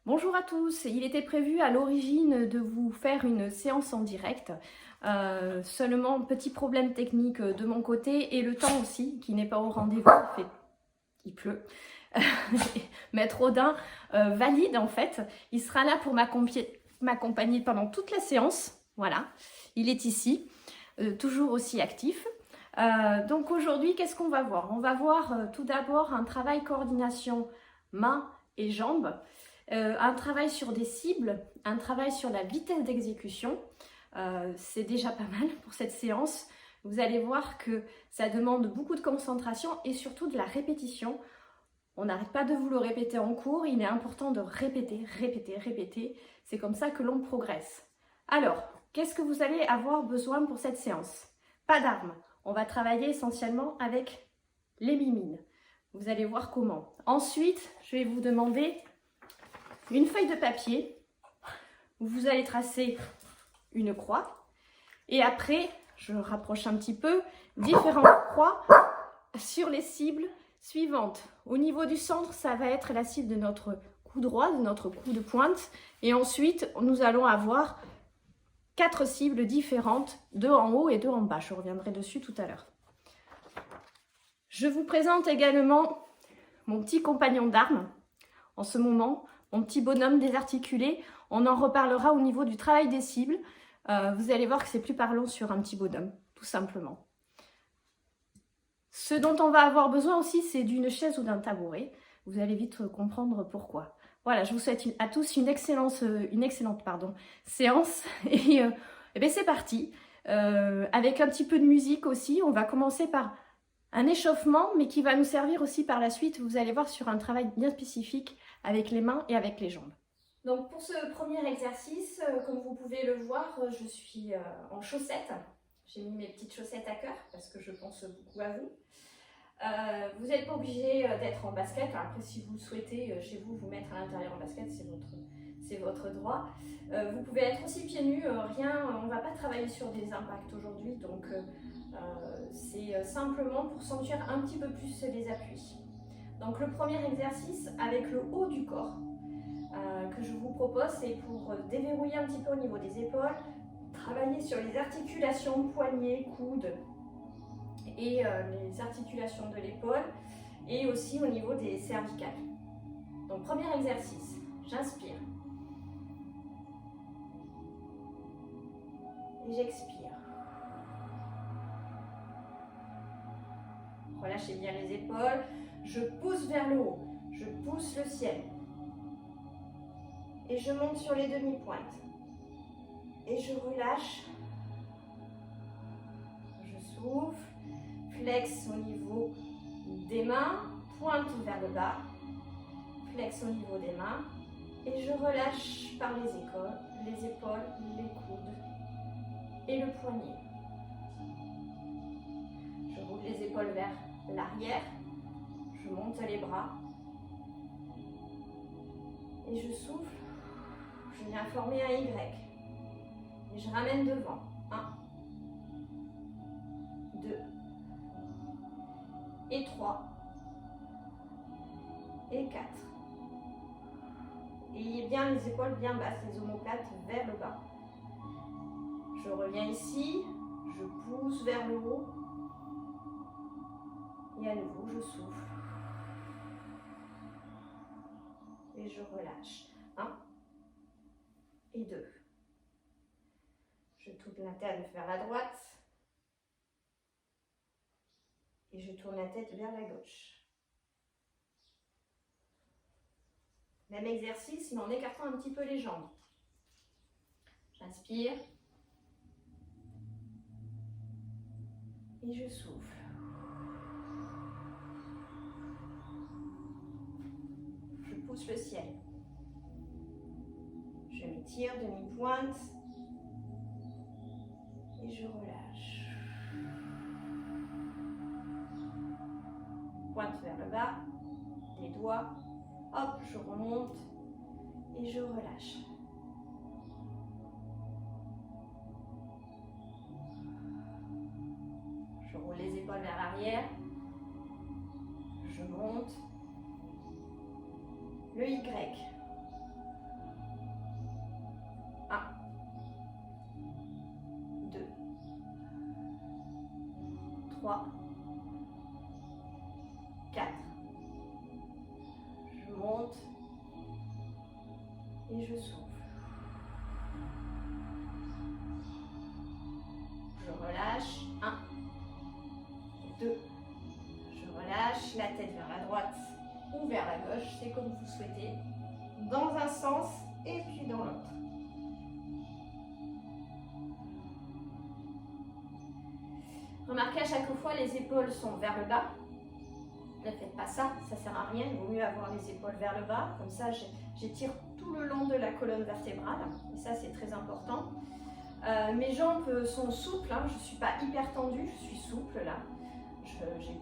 Bonjour à tous, il était prévu à l'origine de vous faire une séance en direct, seulement petit problème technique de mon côté et le temps aussi qui n'est pas au rendez-vous, il pleut. Maître Audin valide en fait, il sera là pour m'accompagner pendant toute la séance, voilà, il est ici, toujours aussi actif. Donc aujourd'hui, qu'est-ce qu'on va voir? On va voir tout d'abord un travail coordination mains et jambes, un travail sur des cibles, un travail sur la vitesse d'exécution. C'est déjà pas mal pour cette séance. Vous allez voir que ça demande beaucoup de concentration et surtout de la répétition. On n'arrête pas de vous le répéter en cours, il est important de répéter, répéter, répéter. C'est comme ça que l'on progresse. Alors, qu'est-ce que vous allez avoir besoin pour cette séance? Pas d'armes. On va travailler essentiellement avec les mimines. Vous allez voir comment. Ensuite, je vais vous demander une feuille de papier où vous allez tracer une croix. Et après, je rapproche un petit peu, différentes croix sur les cibles suivantes. Au niveau du centre, ça va être la cible de notre coup droit, de notre coup de pointe. Et ensuite, nous allons avoir 4 cibles différentes, 2 en haut et 2 en bas. Je reviendrai dessus tout à l'heure. Je vous présente également mon petit compagnon d'armes en ce moment, mon petit bonhomme désarticulé. On en reparlera au niveau du travail des cibles. Vous allez voir que c'est plus parlant sur un petit bonhomme, tout simplement. Ce dont on va avoir besoin aussi, c'est d'une chaise ou d'un tabouret. Vous allez vite comprendre pourquoi. Voilà, je vous souhaite à tous une excellente séance. Et bien c'est parti. Avec un petit peu de musique aussi, on va commencer par un échauffement, mais qui va nous servir aussi par la suite, vous allez voir, sur un travail bien spécifique avec les mains et avec les jambes. Donc pour ce premier exercice, comme vous pouvez le voir, je suis en chaussettes. J'ai mis mes petites chaussettes à cœur parce que je pense beaucoup à vous. Vous n'êtes pas obligé d'être en basket. Après, si vous le souhaitez chez vous, vous mettre à l'intérieur en basket, c'est votre droit. Vous pouvez être aussi pieds nus, on ne va pas travailler sur des impacts aujourd'hui, donc c'est simplement pour sentir un petit peu plus les appuis. Donc le premier exercice avec le haut du corps que je vous propose, c'est pour déverrouiller un petit peu au niveau des épaules, travailler sur les articulations, poignets, coudes et les articulations de l'épaule et aussi au niveau des cervicales. Donc premier exercice, j'inspire et j'expire. Relâchez bien les épaules, je pousse vers le haut, je pousse le ciel et je monte sur les demi-pointes et je relâche, je souffle, flex au niveau des mains, pointe vers le bas, flex au niveau des mains et je relâche par les épaules, les coudes et le poignet. Je roule les épaules vers l'arrière, je monte les bras et je souffle, je viens former un Y et je ramène devant. 1, 2 et 3 et 4. Ayez bien les épaules bien basses, les omoplates vers le bas. Je reviens ici, je pousse vers le haut et à nouveau je souffle et je relâche. 1 et 2. Je tourne la tête vers la droite et je tourne la tête vers la gauche. Même exercice, mais en écartant un petit peu les jambes. J'inspire et je souffle. Je pousse le ciel. Je m'étire, demi-pointe et je relâche. Pointe vers le bas, les doigts. Hop, je remonte et je relâche. Je roule les épaules vers l'arrière. Je monte. Le Y. et je souffle. Je relâche. 1, 2. Je relâche la tête vers la droite ou vers la gauche, c'est comme vous souhaitez. Dans un sens et puis dans l'autre. Remarquez à chaque fois les épaules sont vers le bas. Ne faites pas ça, ça sert à rien. Il vaut mieux avoir les épaules vers le bas. Comme ça, j'étire tout le long de la colonne vertébrale. Et ça, c'est très important. Mes jambes sont souples. Hein. Je ne suis pas hyper tendue, je suis souple là.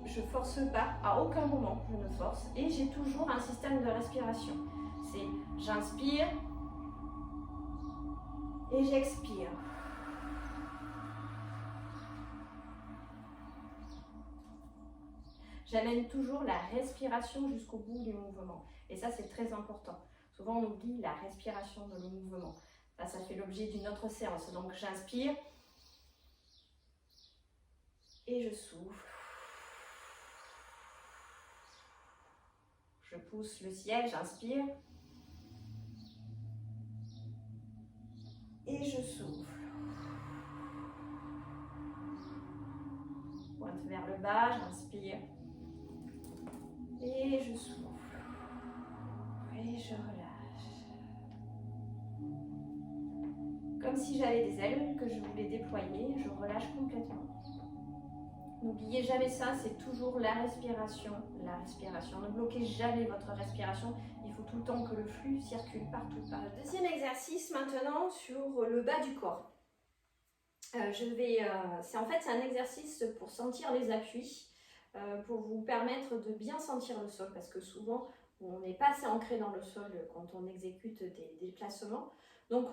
Je ne force pas, à aucun moment je ne force. Et j'ai toujours un système de respiration. C'est j'inspire et j'expire. J'amène toujours la respiration jusqu'au bout du mouvement. Et ça, c'est très important. Souvent, on oublie la respiration dans le mouvement. Ça fait l'objet d'une autre séance. Donc, j'inspire et je souffle. Je pousse le ciel, j'inspire et je souffle. Pointe vers le bas, j'inspire et je souffle. Et je relâche. Comme si j'avais des ailes que je voulais déployer, je relâche complètement. N'oubliez jamais ça, c'est toujours la respiration, la respiration. Ne bloquez jamais votre respiration, il faut tout le temps que le flux circule partout. Deuxième exercice maintenant sur le bas du corps. C'est un exercice pour sentir les appuis, pour vous permettre de bien sentir le sol, parce que souvent on n'est pas assez ancré dans le sol quand on exécute des déplacements. Donc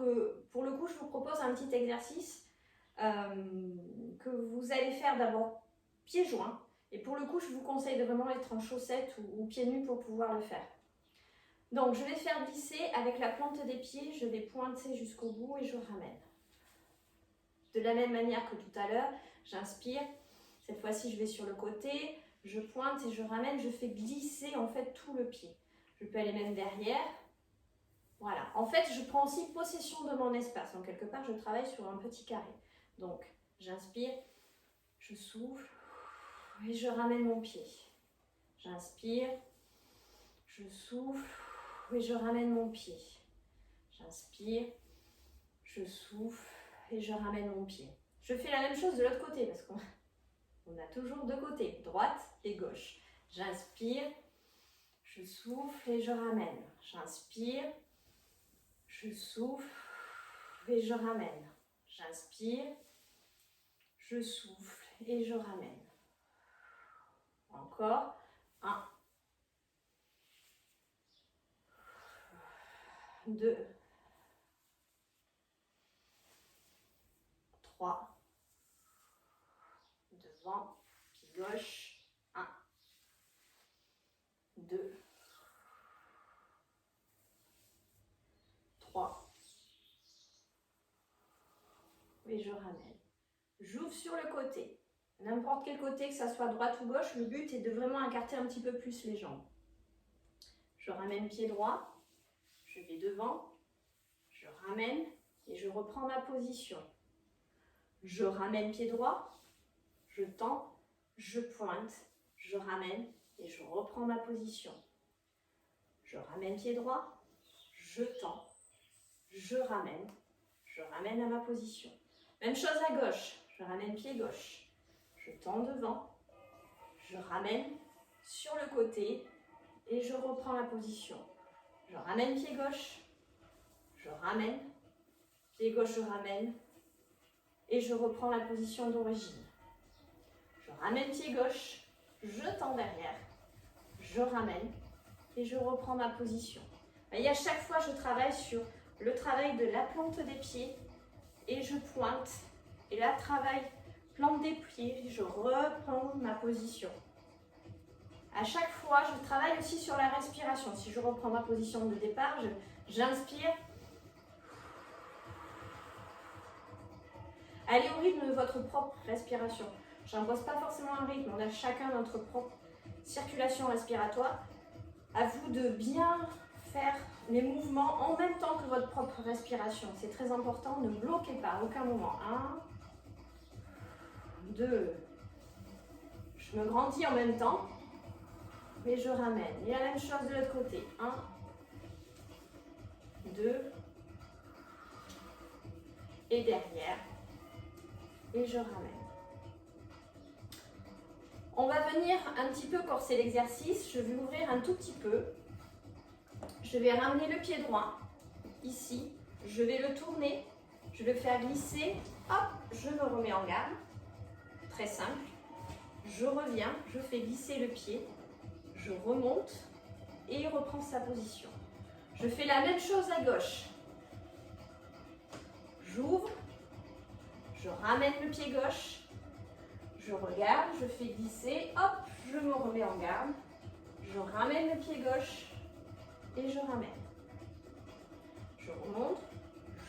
pour le coup, je vous propose un petit exercice que vous allez faire d'abord pieds joints. Et pour le coup, je vous conseille de vraiment être en chaussettes ou pieds nus pour pouvoir le faire. Donc, je vais faire glisser avec la plante des pieds, je vais pointer jusqu'au bout et je ramène. De la même manière que tout à l'heure, j'inspire. Cette fois-ci, je vais sur le côté, je pointe et je ramène, je fais glisser en fait tout le pied. Je peux aller même derrière. Voilà. En fait, je prends aussi possession de mon espace. Donc, quelque part, je travaille sur un petit carré. Donc, j'inspire, je souffle. Et je ramène mon pied. J'inspire, je souffle et je ramène mon pied. J'inspire, je souffle et je ramène mon pied. Je fais la même chose de l'autre côté parce qu'on a toujours deux côtés, droite et gauche. J'inspire, je souffle et je ramène. J'inspire, je souffle et je ramène. J'inspire, je souffle et je ramène. Encore. 1, 2, 3. Devant, pied gauche. 1, 2, 3. Et je ramène. J'ouvre sur le côté. N'importe quel côté, que ça soit droite ou gauche, le but est de vraiment écarter un petit peu plus les jambes. Je ramène pied droit, je vais devant, je ramène et je reprends ma position. Je ramène pied droit, je tends, je pointe, je ramène et je reprends ma position. Je ramène pied droit, je tends, je ramène à ma position. Même chose à gauche, je ramène pied gauche. Je tends devant, je ramène sur le côté et je reprends la position. Je ramène pied gauche, je ramène, pied gauche je ramène et je reprends la position d'origine. Je ramène pied gauche, je tends derrière, je ramène et je reprends ma position. Et à chaque fois je travaille sur le travail de la plante des pieds et je pointe et là travail plante des pieds, je reprends ma position. À chaque fois, je travaille aussi sur la respiration. Si je reprends ma position de départ, j'inspire. Allez au rythme de votre propre respiration. Je n'impose pas forcément un rythme, on a chacun notre propre circulation respiratoire. À vous de bien faire les mouvements en même temps que votre propre respiration. C'est très important, ne bloquez pas à aucun moment. 1, 2, je me grandis en même temps, mais je ramène. Et la même chose de l'autre côté. 1, 2, et derrière, et je ramène. On va venir un petit peu corser l'exercice. Je vais ouvrir un tout petit peu. Je vais ramener le pied droit, ici. Je vais le tourner. Je le fais glisser. Hop, je me remets en garde. Très simple. Je reviens, je fais glisser le pied. Je remonte et il reprend sa position. Je fais la même chose à gauche. J'ouvre. Je ramène le pied gauche. Je regarde, je fais glisser, hop, je me remets en garde, je ramène le pied gauche et je ramène. Je remonte,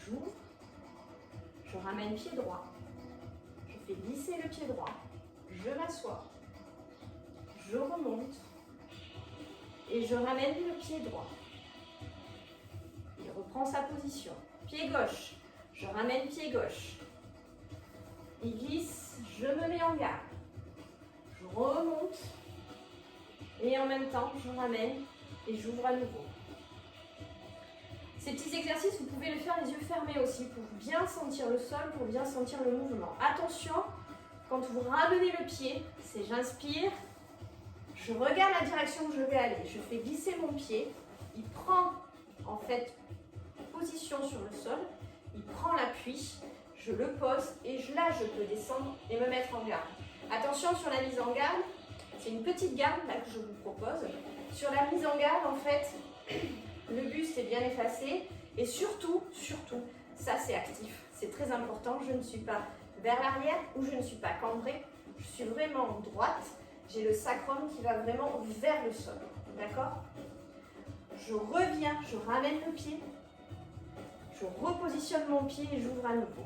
j'ouvre, je ramène pied droit, je fais glisser le pied droit, je m'assois, je remonte et je ramène le pied droit. Il reprend sa position. Pied gauche, je ramène pied gauche. Il glisse, je me mets en garde. Je remonte et en même temps, je ramène et j'ouvre à nouveau. Ces petits exercices, vous pouvez le faire les yeux fermés aussi pour bien sentir le sol, pour bien sentir le mouvement. Attention, quand vous ramenez le pied, c'est j'inspire, je regarde la direction où je vais aller, je fais glisser mon pied, il prend en fait position sur le sol, il prend l'appui, je le pose et là je peux descendre et me mettre en garde. Attention sur la mise en garde, c'est une petite garde là que je vous propose. Sur la mise en garde en fait, le buste est bien effacé et surtout, ça c'est actif, c'est très important, je ne suis pas vers l'arrière ou je ne suis pas cambrée, je suis vraiment droite, j'ai le sacrum qui va vraiment vers le sol, d'accord? Je reviens, je ramène le pied, je repositionne mon pied et j'ouvre à nouveau.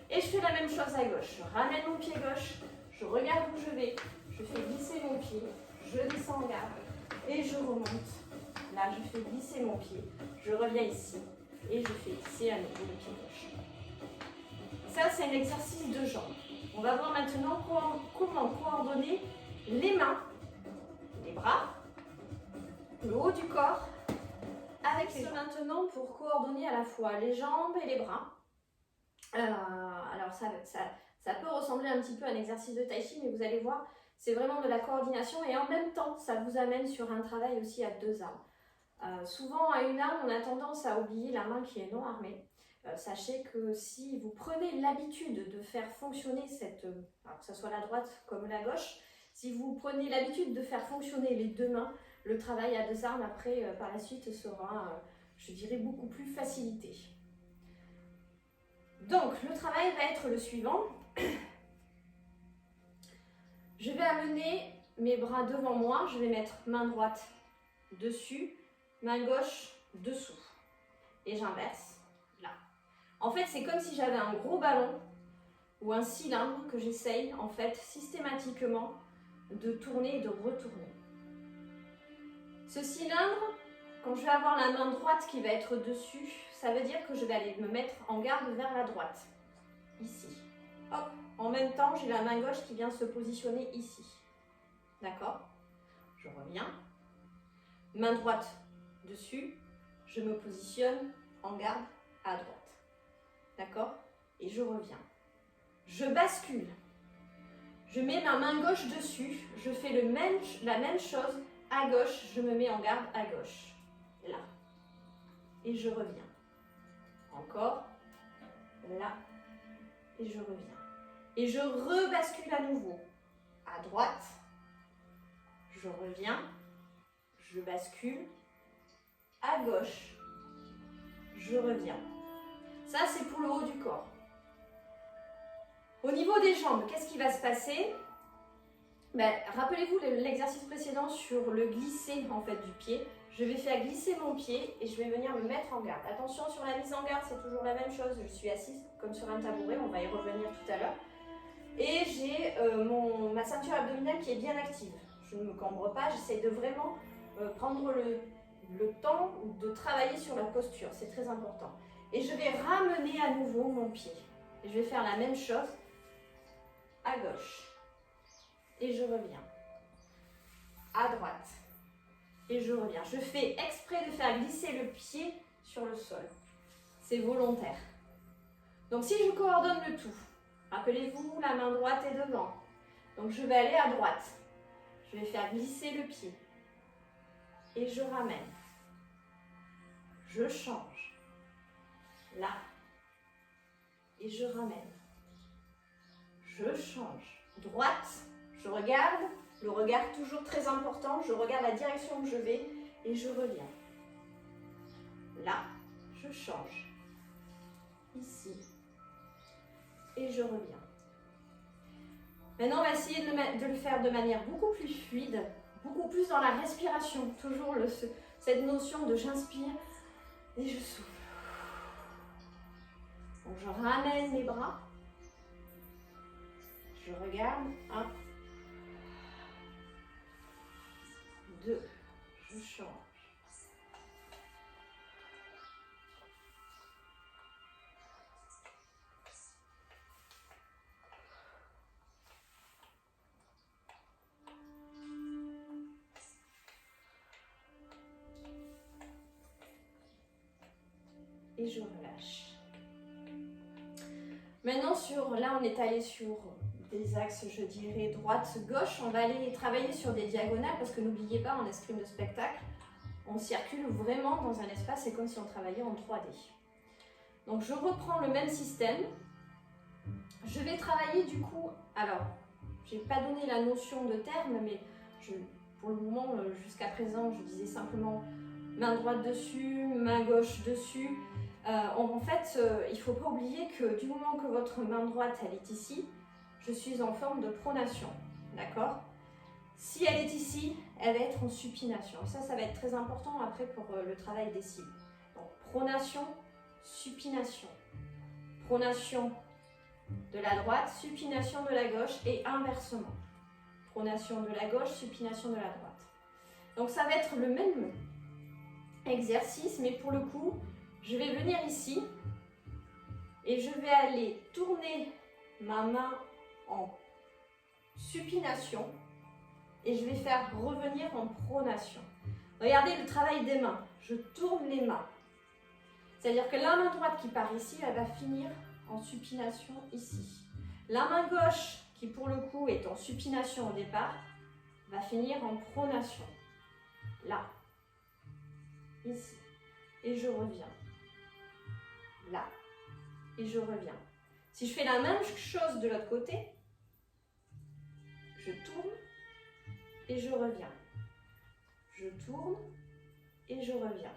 Et je fais la même chose à gauche. Je ramène mon pied gauche, je regarde où je vais, je fais glisser mon pied, je descends en garde et je remonte. Là, je fais glisser mon pied, je reviens ici et je fais glisser à nouveau le pied gauche. Ça, c'est un exercice de jambes. On va voir maintenant comment coordonner les mains, les bras, le haut du corps avec les jambes. Maintenant, pour coordonner à la fois les jambes et les bras. Alors ça peut ressembler un petit peu à un exercice de tai chi, mais vous allez voir, c'est vraiment de la coordination et en même temps, ça vous amène sur un travail aussi à deux armes. Souvent, à une arme, on a tendance à oublier la main qui est non armée. Sachez que si vous prenez l'habitude de faire fonctionner alors que ce soit la droite comme la gauche, si vous prenez l'habitude de faire fonctionner les deux mains, le travail à deux armes après, par la suite, sera, je dirais, beaucoup plus facilité. Donc, le travail va être le suivant. Je vais amener mes bras devant moi. Je vais mettre main droite dessus, main gauche dessous. Et j'inverse là. En fait, c'est comme si j'avais un gros ballon ou un cylindre que j'essaye, en fait, systématiquement de tourner et de retourner. Ce cylindre, quand je vais avoir la main droite qui va être dessus, ça veut dire que je vais aller me mettre en garde vers la droite, ici. Hop, en même temps, j'ai la main gauche qui vient se positionner ici. D'accord? Je reviens. Main droite dessus, je me positionne en garde à droite. D'accord? Et je reviens. Je bascule. Je mets ma main gauche dessus, je fais la même chose à gauche, je me mets en garde à gauche. Là. Et je reviens. Encore. Là. Et je reviens. Et je rebascule à nouveau. À droite. Je reviens. Je bascule. À gauche. Je reviens. Ça, c'est pour le haut du corps. Au niveau des jambes, qu'est-ce qui va se passer? Rappelez-vous l'exercice précédent sur le glisser en fait, du pied. Je vais faire glisser mon pied et je vais venir me mettre en garde. Attention sur la mise en garde, c'est toujours la même chose. Je suis assise comme sur un tabouret, on va y revenir tout à l'heure. Et j'ai ma ceinture abdominale qui est bien active. Je ne me cambre pas, j'essaie de vraiment prendre le temps de travailler sur la posture, c'est très important. Et je vais ramener à nouveau mon pied. Et je vais faire la même chose à gauche. Et je reviens. À droite. Et je reviens. Je fais exprès de faire glisser le pied sur le sol. C'est volontaire. Donc si je coordonne le tout, rappelez-vous, la main droite est devant. Donc je vais aller à droite. Je vais faire glisser le pied. Et je ramène. Je change. Là. Et je ramène. Je change. Droite. Je regarde. Le regard toujours très important. Je regarde la direction où je vais. Et je reviens. Là. Je change. Ici. Et je reviens. Maintenant, on va essayer de le faire de manière beaucoup plus fluide, beaucoup plus dans la respiration. Toujours cette notion de j'inspire et je souffle. Donc, je ramène mes bras. Je regarde. 1, 2, je change. Et je relâche. Maintenant, là, on est allé sur des axes, je dirais, droite-gauche. On va aller travailler sur des diagonales parce que n'oubliez pas, en escrime de spectacle, on circule vraiment dans un espace. C'est comme si on travaillait en 3D. Donc, je reprends le même système. Je vais travailler du coup, alors, je n'ai pas donné la notion de terme, mais pour le moment, jusqu'à présent, je disais simplement main droite dessus, main gauche dessus. En fait, il ne faut pas oublier que du moment que votre main droite elle est ici, je suis en forme de pronation, d'accord? Si elle est ici, elle va être en supination. Et ça va être très important après pour le travail des cibles. Donc, pronation, supination. Pronation de la droite, supination de la gauche et inversement. Pronation de la gauche, supination de la droite. Donc, ça va être le même exercice, mais pour le coup, je vais venir ici et je vais aller tourner ma main en supination et je vais faire revenir en pronation. Regardez le travail des mains. Je tourne les mains. C'est-à-dire que la main droite qui part ici, elle va finir en supination ici. La main gauche, qui pour le coup est en supination au départ, va finir en pronation. Là. Ici. Et je reviens. Là. Et je reviens. Si je fais la même chose de l'autre côté, je tourne et je reviens. Je tourne et je reviens.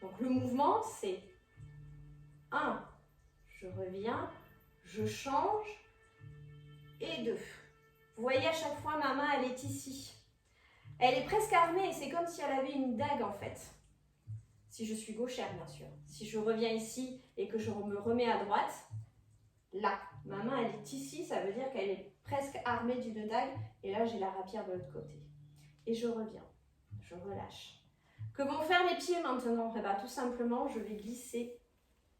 Donc le mouvement, c'est 1, je reviens, je change et 2. Vous voyez à chaque fois, ma main, elle est ici. Elle est presque armée et c'est comme si elle avait une dague en fait. Si je suis gauchère, bien sûr. Si je reviens ici et que je me remets à droite, là, ma main, elle est ici, ça veut dire qu'elle est presque armée d'une dague. Et là, j'ai la rapière de l'autre côté. Et je reviens, je relâche. Que vont faire mes pieds maintenant? Eh bien, tout simplement, je vais glisser.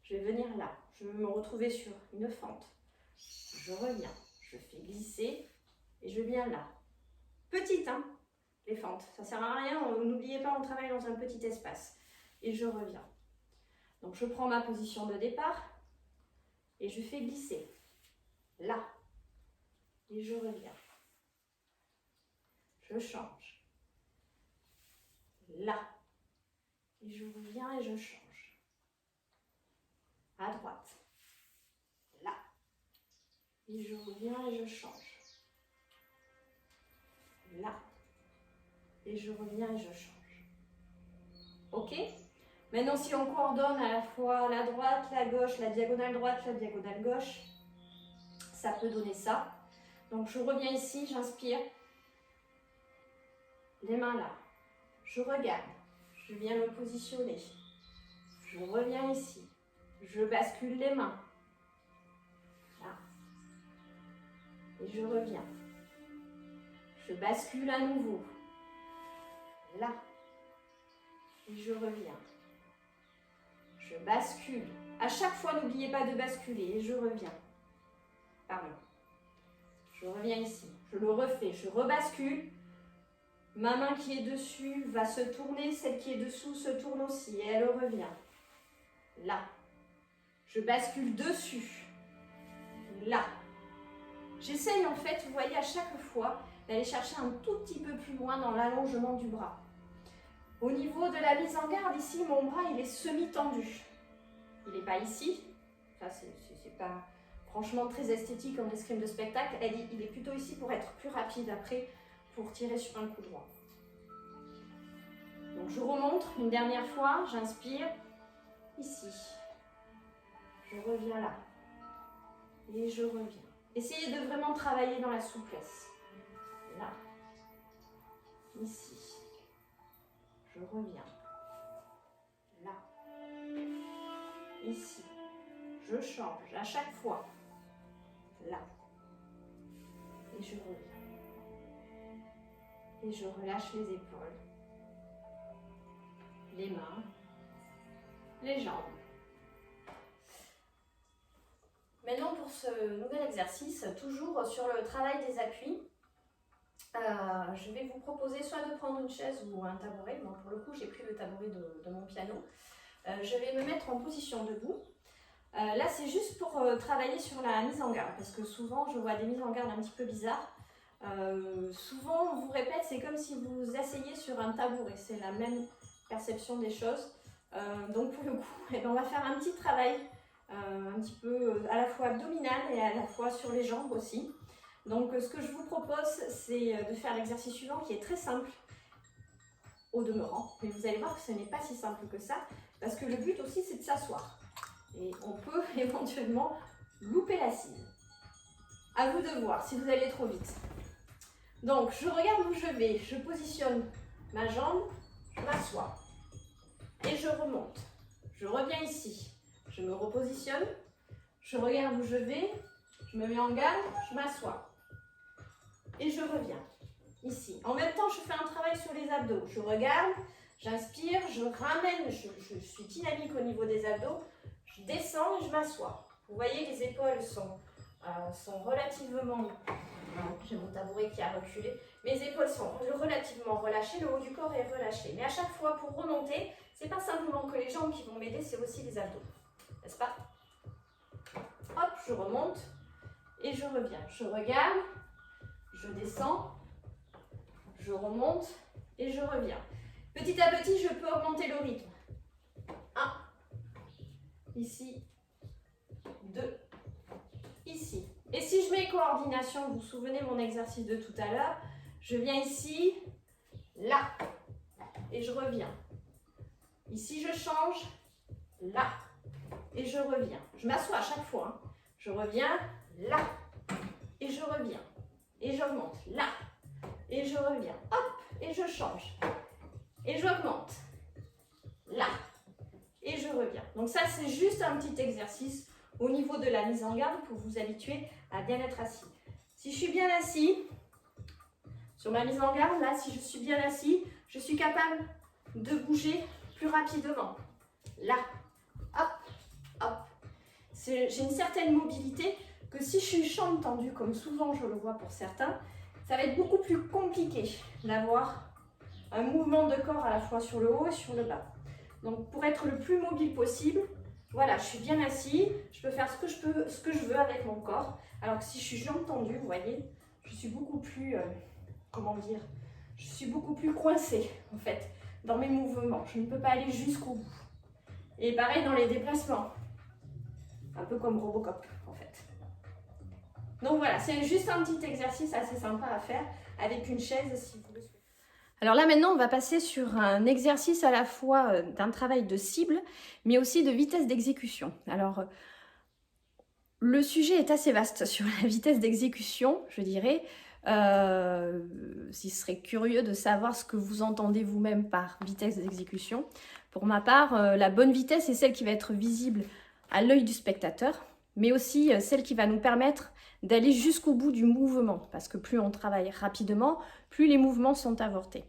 Je vais venir là. Je vais me retrouver sur une fente. Je reviens, je fais glisser et je viens là. Petite, hein, les fentes. Ça ne sert à rien. N'oubliez pas, on travaille dans un petit espace. Et je reviens. Donc, je prends ma position de départ et je fais glisser. Là. Et je reviens. Je change. Là. Et je reviens et je change. À droite. Là. Et je reviens et je change. Là. Et je reviens et je change. Ok? Maintenant, si on coordonne à la fois la droite, la gauche, la diagonale droite, la diagonale gauche, ça peut donner ça. Donc, je reviens ici, j'inspire. Les mains là. Je regarde. Je viens me positionner. Je reviens ici. Je bascule les mains. Là. Et je reviens. Je bascule à nouveau. Là. et je reviens. Je bascule. À chaque fois, n'oubliez pas de basculer et je reviens. Pardon. Je reviens ici. Je le refais. Je rebascule. Ma main qui est dessus va se tourner. Celle qui est dessous se tourne aussi et elle revient. Là. Je bascule dessus. Là. J'essaye en fait, vous voyez, à chaque fois, d'aller chercher un tout petit peu plus loin dans l'allongement du bras. Au niveau de la mise en garde, ici, mon bras, il est semi-tendu. Il n'est pas ici. Ça, c'est pas franchement très esthétique en escrime de spectacle. Il est plutôt ici pour être plus rapide après, pour tirer sur un coup droit. Donc, je remonte une dernière fois. J'inspire. Ici. Je reviens là. Et je reviens. Essayez de vraiment travailler dans la souplesse. Là. Ici. Je reviens. Là. Ici. Je change à chaque fois. Là. Et je reviens. Et je relâche les épaules. Les mains. Les jambes. Maintenant pour ce nouvel exercice, toujours sur le travail des appuis, je vais vous proposer soit de prendre une chaise ou un tabouret. Bon, pour le coup, j'ai pris le tabouret de mon piano. Je vais me mettre en position debout. Là, c'est juste pour travailler sur la mise en garde, parce que souvent, je vois des mises en garde un petit peu bizarres. Souvent, on vous répète, c'est comme si vous asseyez sur un tabouret. C'est la même perception des choses. Donc, pour le coup, on va faire un petit travail un petit peu à la fois abdominal et à la fois sur les jambes aussi. Donc ce que je vous propose, c'est de faire l'exercice suivant qui est très simple au demeurant, mais vous allez voir que ce n'est pas si simple que ça, parce que le but aussi c'est de s'asseoir et on peut éventuellement louper l'assise. À vous de voir si vous allez trop vite. Donc je regarde où je vais, je positionne ma jambe, je m'assois et je remonte. Je reviens ici. Je me repositionne, je regarde où je vais, je me mets en garde, je m'assois. Et je reviens, ici. En même temps, je fais un travail sur les abdos. Je regarde, j'inspire, je ramène, je suis dynamique au niveau des abdos, je descends et je m'assois. Vous voyez, les épaules sont relativement... J'ai mon tabouret qui a reculé. Mes épaules sont relativement relâchées, le haut du corps est relâché. Mais à chaque fois, pour remonter, c'est pas simplement que les jambes qui vont m'aider, c'est aussi les abdos. N'est-ce pas? Hop, je remonte et je reviens. Je regarde, je descends, je remonte et je reviens. Petit à petit, je peux augmenter le rythme. 1, ici, 2, ici. Et si je mets coordination, vous vous souvenez mon exercice de tout à l'heure, je viens ici, là, et je reviens. Ici, je change, là. Et je reviens. Je m'assois à chaque fois. Hein. Je reviens là. Et je reviens. Et j'augmente là. Et je reviens. Hop. Et je change. Et j'augmente. Là. Et je reviens. Donc ça, c'est juste un petit exercice au niveau de la mise en garde pour vous habituer à bien être assis. Si je suis bien assis, sur ma mise en garde, là, si je suis bien assis, je suis capable de bouger plus rapidement. Là. Hop. Hop. J'ai une certaine mobilité que si je suis jambes tendues, comme souvent je le vois pour certains, ça va être beaucoup plus compliqué d'avoir un mouvement de corps à la fois sur le haut et sur le bas. Donc pour être le plus mobile possible, voilà, je suis bien assis, je peux faire ce que je veux avec mon corps. Alors que si je suis jambes tendues, vous voyez, je suis beaucoup plus, comment dire, je suis beaucoup plus coincée en fait dans mes mouvements. Je ne peux pas aller jusqu'au bout. Et pareil dans les déplacements. Un peu comme Robocop, en fait. Donc voilà, c'est juste un petit exercice assez sympa à faire avec une chaise si vous le souhaitez. Alors là maintenant, on va passer sur un exercice à la fois d'un travail de cible, mais aussi de vitesse d'exécution. Alors, le sujet est assez vaste sur la vitesse d'exécution, je dirais. Ce serait curieux de savoir ce que vous entendez vous-même par vitesse d'exécution. Pour ma part, la bonne vitesse est celle qui va être visible à l'œil du spectateur, mais aussi celle qui va nous permettre d'aller jusqu'au bout du mouvement, parce que plus on travaille rapidement, plus les mouvements sont avortés.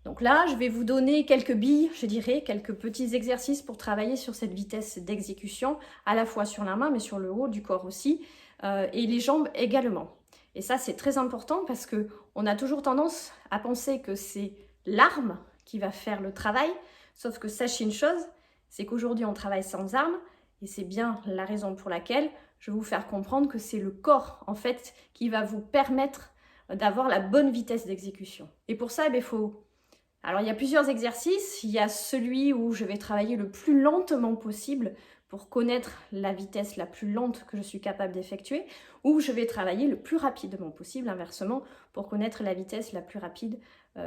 Donc là, je vais vous donner quelques billes, je dirais, quelques petits exercices pour travailler sur cette vitesse d'exécution, à la fois sur la main, mais sur le haut du corps aussi, et les jambes également. Et ça, c'est très important parce qu'on a toujours tendance à penser que c'est l'arme qui va faire le travail, sauf que sachez une chose, c'est qu'aujourd'hui, on travaille sans arme, et c'est bien la raison pour laquelle je vais vous faire comprendre que c'est le corps, en fait, qui va vous permettre d'avoir la bonne vitesse d'exécution. Et pour ça, il faut... Alors, il y a plusieurs exercices. Il y a celui où je vais travailler le plus lentement possible pour connaître la vitesse la plus lente que je suis capable d'effectuer, ou je vais travailler le plus rapidement possible, inversement, pour connaître la vitesse la plus rapide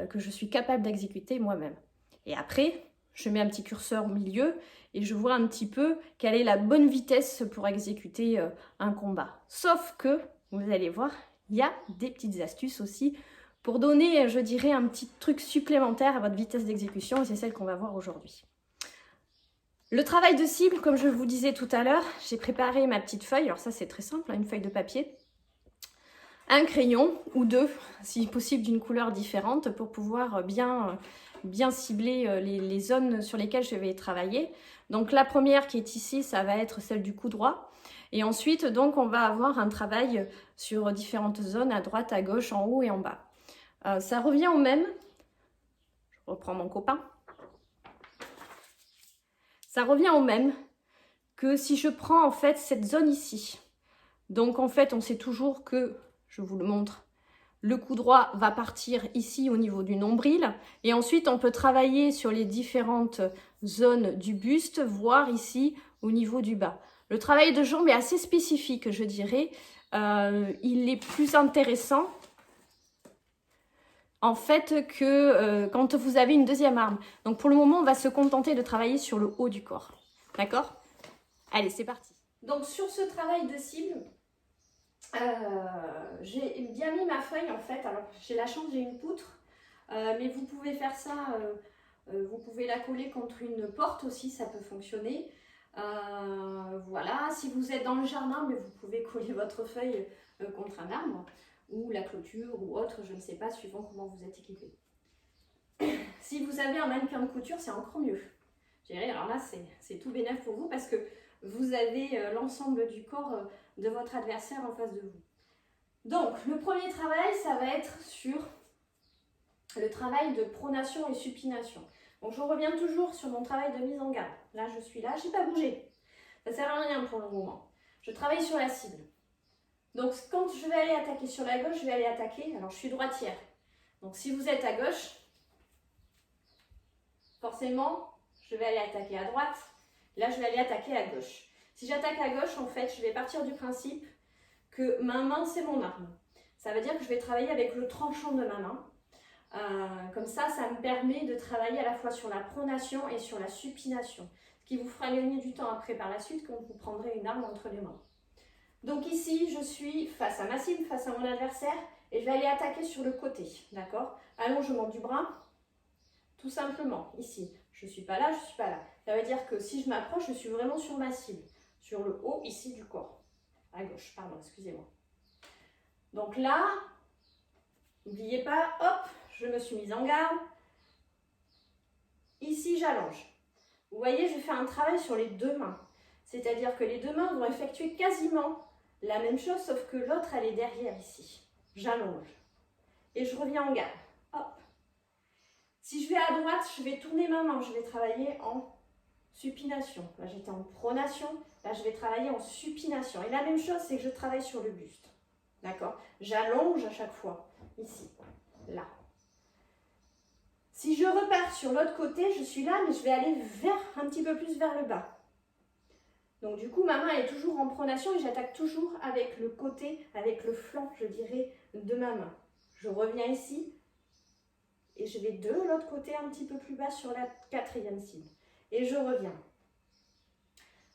que je suis capable d'exécuter moi-même. Et après, je mets un petit curseur au milieu et je vois un petit peu quelle est la bonne vitesse pour exécuter un combat. Sauf que, vous allez voir, il y a des petites astuces aussi pour donner, je dirais, un petit truc supplémentaire à votre vitesse d'exécution, et c'est celle qu'on va voir aujourd'hui. Le travail de cible, comme je vous disais tout à l'heure, j'ai préparé ma petite feuille. Alors ça, c'est très simple, une feuille de papier, un crayon ou deux, si possible d'une couleur différente, pour pouvoir bien cibler les zones sur lesquelles je vais travailler. Donc la première qui est ici, ça va être celle du cou droit. Et ensuite, donc, on va avoir un travail sur différentes zones, à droite, à gauche, en haut et en bas. Ça revient au même, je reprends mon copain, ça revient au même que si je prends en fait cette zone ici. Donc en fait on sait toujours que, je vous le montre, le cou droit va partir ici au niveau du nombril et ensuite on peut travailler sur les différentes zones du buste, voire ici au niveau du bas. Le travail de jambes est assez spécifique, je dirais, il est plus intéressant en fait que quand vous avez une deuxième arme. Donc pour le moment, on va se contenter de travailler sur le haut du corps. D'accord? Allez, c'est parti. Donc sur ce travail de cible, j'ai bien mis ma feuille en fait. Alors j'ai la chance, j'ai une poutre, mais vous pouvez faire ça, vous pouvez la coller contre une porte aussi, ça peut fonctionner. Voilà, si vous êtes dans le jardin, mais vous pouvez coller votre feuille contre un arbre, ou la clôture, ou autre, je ne sais pas, suivant comment vous êtes équipé. Si vous avez un mannequin de couture, c'est encore mieux. Alors là, c'est tout bénef pour vous parce que vous avez l'ensemble du corps de votre adversaire en face de vous. Donc, le premier travail, ça va être sur le travail de pronation et supination. Donc, je reviens toujours sur mon travail de mise en garde. Là, je suis là, je n'ai pas bougé. Ça ne sert à rien pour le moment. Je travaille sur la cible. Donc, quand je vais aller attaquer sur la gauche, je vais aller attaquer. Alors, je suis droitière. Donc, si vous êtes à gauche, forcément, je vais aller attaquer à droite. Là, je vais aller attaquer à gauche. Si j'attaque à gauche, en fait, je vais partir du principe que ma main, c'est mon arme. Ça veut dire que je vais travailler avec le tranchant de ma main. Comme ça, ça me permet de travailler à la fois sur la pronation et sur la supination. Ce qui vous fera gagner du temps après par la suite quand vous prendrez une arme entre les mains. Donc ici, je suis face à ma cible, face à mon adversaire, et je vais aller attaquer sur le côté, d'accord? Allongement du bras, tout simplement, ici. Je ne suis pas là, je ne suis pas là. Ça veut dire que si je m'approche, je suis vraiment sur ma cible, sur le haut ici du corps. À gauche, pardon, excusez-moi. Donc là, n'oubliez pas, hop, je me suis mise en garde. Ici, j'allonge. Vous voyez, je fais un travail sur les deux mains. C'est-à-dire que les deux mains vont effectuer quasiment la même chose, sauf que l'autre, elle est derrière ici. J'allonge. Et je reviens en garde. Hop. Si je vais à droite, je vais tourner ma main. Je vais travailler en supination. Là, j'étais en pronation. Là, je vais travailler en supination. Et la même chose, c'est que je travaille sur le buste. D'accord? J'allonge à chaque fois. Ici. Là. Si je repars sur l'autre côté, je suis là, mais je vais aller un petit peu plus vers le bas. Donc du coup, ma main est toujours en pronation et j'attaque toujours avec le côté, avec le flanc, je dirais, de ma main. Je reviens ici et je vais de l'autre côté un petit peu plus bas sur la quatrième cible. Et je reviens.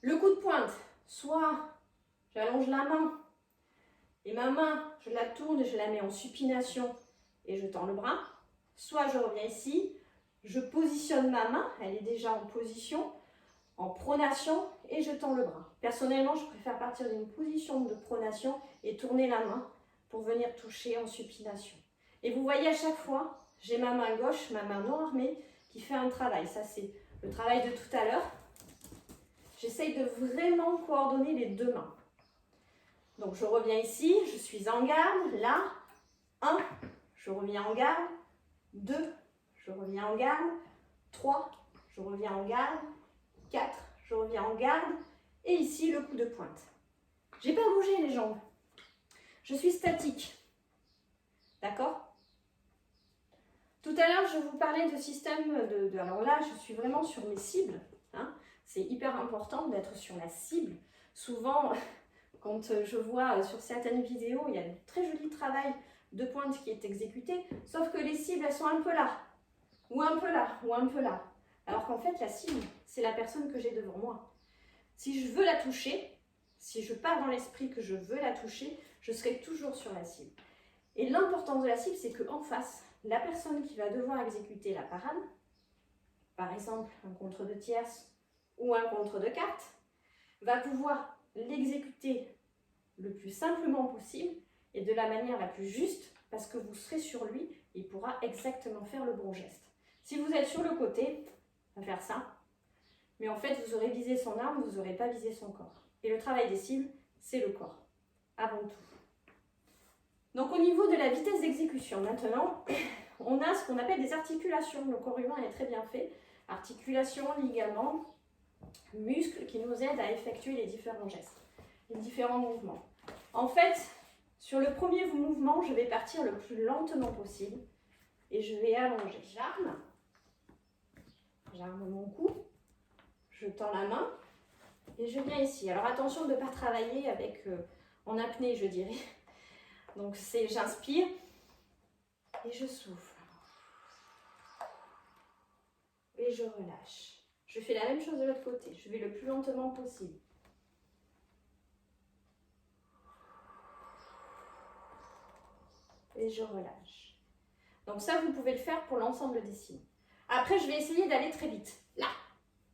Le coup de pointe, soit j'allonge la main et ma main, je la tourne et je la mets en supination et je tends le bras. Soit je reviens ici, je positionne ma main, elle est déjà en position, en pronation et je tends le bras. Personnellement, je préfère partir d'une position de pronation et tourner la main pour venir toucher en supination. Et vous voyez à chaque fois, j'ai ma main gauche, ma main non armée, qui fait un travail. Ça, c'est le travail de tout à l'heure. J'essaye de vraiment coordonner les deux mains. Donc, je reviens ici, je suis en garde, là, 1, je reviens en garde, 2, je reviens en garde, 3, je reviens en garde, 4, je reviens en garde, et ici, le coup de pointe. Je n'ai pas bougé les jambes. Je suis statique. D'accord? Tout à l'heure, je vous parlais de système alors là, je suis vraiment sur mes cibles. Hein. C'est hyper important d'être sur la cible. Souvent, quand je vois sur certaines vidéos, il y a un très joli travail de pointe qui est exécuté, sauf que les cibles, elles sont un peu là, ou un peu là, ou un peu là. Alors qu'en fait, la cible, c'est la personne que j'ai devant moi. Si je veux la toucher, si je pars dans l'esprit que je veux la toucher, je serai toujours sur la cible. Et l'importance de la cible, c'est qu'en face, la personne qui va devoir exécuter la parade, par exemple un contre de tierce ou un contre de carte, va pouvoir l'exécuter le plus simplement possible et de la manière la plus juste, parce que vous serez sur lui, il pourra exactement faire le bon geste. Si vous êtes sur le côté, il va faire ça, mais en fait vous aurez visé son arme, vous n'aurez pas visé son corps. Et le travail des cibles, c'est le corps, avant tout. Donc au niveau de la vitesse d'exécution, maintenant, on a ce qu'on appelle des articulations. Le corps humain est très bien fait. Articulations, ligaments, muscles qui nous aident à effectuer les différents gestes, les différents mouvements. En fait, sur le premier mouvement, je vais partir le plus lentement possible et je vais allonger. J'arme mon cou, je tends la main et je viens ici. Alors attention de ne pas travailler avec en apnée, je dirais. Donc c'est j'inspire et je souffle. Et je relâche. Je fais la même chose de l'autre côté. Je vais le plus lentement possible. Et je relâche. Donc ça, vous pouvez le faire pour l'ensemble des signes. Après, je vais essayer d'aller très vite. Là.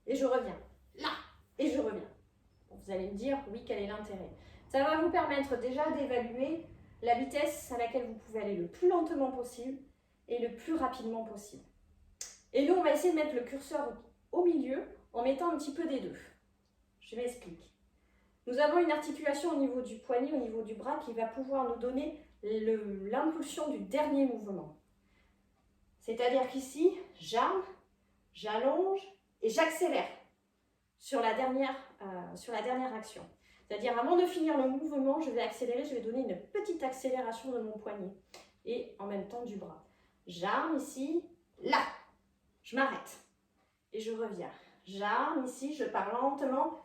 Et je reviens. Là. Et je reviens. Bon, vous allez me dire, oui, quel est l'intérêt? Ça va vous permettre déjà d'évaluer la vitesse à laquelle vous pouvez aller le plus lentement possible et le plus rapidement possible. Et nous, on va essayer de mettre le curseur au milieu en mettant un petit peu des deux. Je m'explique. Nous avons une articulation au niveau du poignet, au niveau du bras, qui va pouvoir nous donner l'impulsion du dernier mouvement. C'est-à-dire qu'ici, j'arme, j'allonge et j'accélère sur la dernière action. C'est-à-dire, avant de finir le mouvement, je vais accélérer, je vais donner une petite accélération de mon poignet et en même temps du bras. J'arme ici, là, je m'arrête et je reviens. J'arme ici, je pars lentement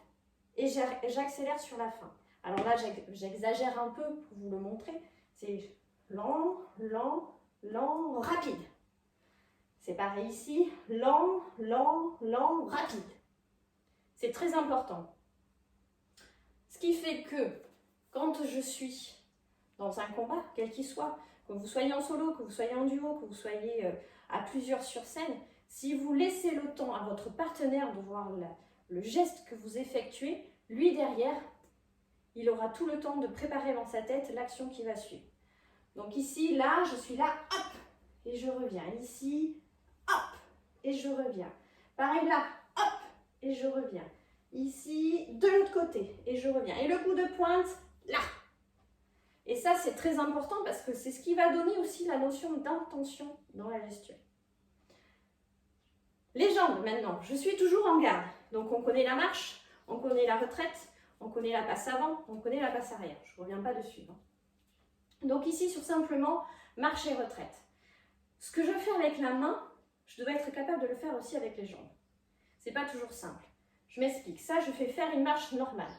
et j'accélère sur la fin. Alors là, j'exagère un peu pour vous le montrer. C'est lent, lent, lent, rapide. C'est pareil ici, lent, lent, lent, rapide. C'est très important. Ce qui fait que quand je suis dans un combat, quel qu'il soit, que vous soyez en solo, que vous soyez en duo, que vous soyez à plusieurs sur scène, si vous laissez le temps à votre partenaire de voir le geste que vous effectuez, lui derrière, il aura tout le temps de préparer dans sa tête l'action qui va suivre. Donc ici, là, je suis là, hop, et je reviens. Ici, hop, et je reviens. Pareil là, hop, et je reviens. Ici, de l'autre côté, et je reviens. Et le coup de pointe, là. Et ça, c'est très important parce que c'est ce qui va donner aussi la notion d'intention dans la gestion. Les jambes, maintenant. Je suis toujours en garde. Donc, on connaît la marche, on connaît la retraite, on connaît la passe avant, on connaît la passe arrière. Je ne reviens pas dessus. Hein. Donc, ici, sur simplement marche et retraite. Ce que je fais avec la main, je dois être capable de le faire aussi avec les jambes. Ce n'est pas toujours simple. Je m'explique. Ça, je fais faire une marche normale.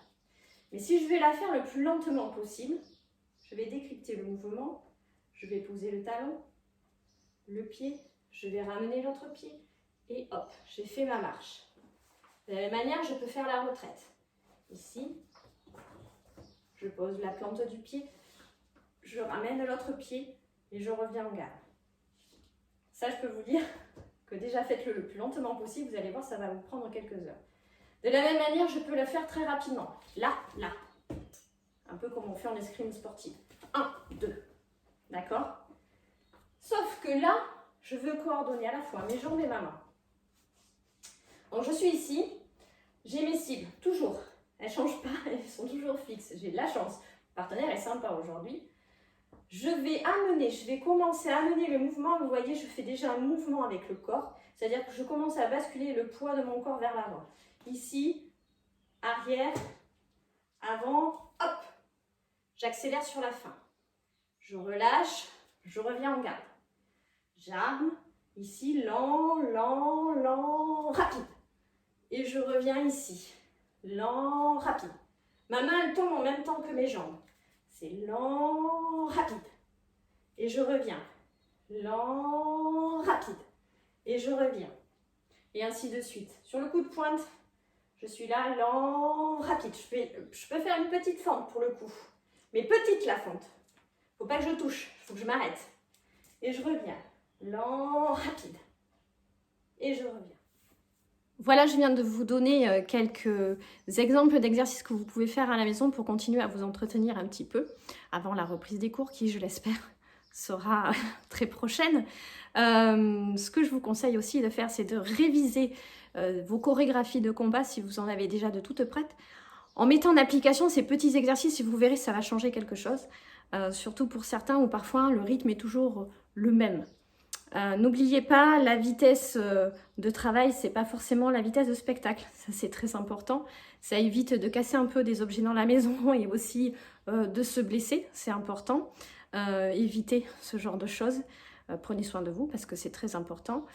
Mais si je vais la faire le plus lentement possible, je vais décrypter le mouvement, je vais poser le talon, le pied, je vais ramener l'autre pied et hop, j'ai fait ma marche. De la même manière, je peux faire la retraite. Ici, je pose la plante du pied, je ramène l'autre pied et je reviens en garde. Ça, je peux vous dire que déjà faites-le le plus lentement possible, vous allez voir, ça va vous prendre quelques heures. De la même manière, je peux le faire très rapidement. Là, là. Un peu comme on fait en escrime sportive. 1, 2. D'accord? Sauf que là, je veux coordonner à la fois mes jambes et ma main. Donc je suis ici, j'ai mes cibles, toujours. Elles ne changent pas, elles sont toujours fixes. J'ai de la chance. Le partenaire est sympa aujourd'hui. Je vais commencer à amener le mouvement. Vous voyez, je fais déjà un mouvement avec le corps. C'est-à-dire que je commence à basculer le poids de mon corps vers l'avant. Ici, arrière, avant, hop. J'accélère sur la fin. Je relâche, je reviens en garde. J'arme, ici, lent, lent, lent, rapide. Et je reviens ici, lent, rapide. Ma main, elle tombe en même temps que mes jambes. C'est lent, rapide. Et je reviens. Lent, rapide. Et je reviens. Et ainsi de suite. Sur le coup de pointe, je suis là, lent, rapide. Je peux faire une petite fente pour le coup. Mais petite la fente. Faut pas que je touche. Il faut que je m'arrête. Et je reviens. Lent, rapide. Et je reviens. Voilà, je viens de vous donner quelques exemples d'exercices que vous pouvez faire à la maison pour continuer à vous entretenir un petit peu avant la reprise des cours qui, je l'espère, sera très prochaine. Ce que je vous conseille aussi de faire, c'est de réviser vos chorégraphies de combat si vous en avez déjà de toutes prêtes. En mettant en application ces petits exercices, vous verrez, ça va changer quelque chose. Surtout pour certains où parfois le rythme est toujours le même. N'oubliez pas, la vitesse de travail, c'est pas forcément la vitesse de spectacle. Ça, c'est très important. Ça évite de casser un peu des objets dans la maison et aussi de se blesser. C'est important. Évitez ce genre de choses. Prenez soin de vous parce que c'est très important.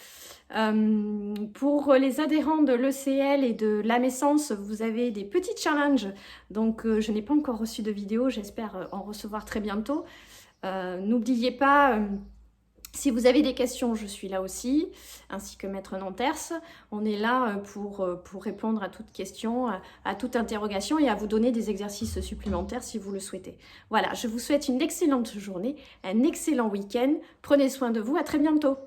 Pour les adhérents de l'ECL et de l'AMESCENCE, vous avez des petits challenges. Donc, je n'ai pas encore reçu de vidéo. J'espère en recevoir très bientôt. N'oubliez pas... Si vous avez des questions, je suis là aussi, ainsi que Maître Nanterre. On est là pour répondre à toute question, à toute interrogation et à vous donner des exercices supplémentaires si vous le souhaitez. Voilà, je vous souhaite une excellente journée, un excellent week-end. Prenez soin de vous, à très bientôt.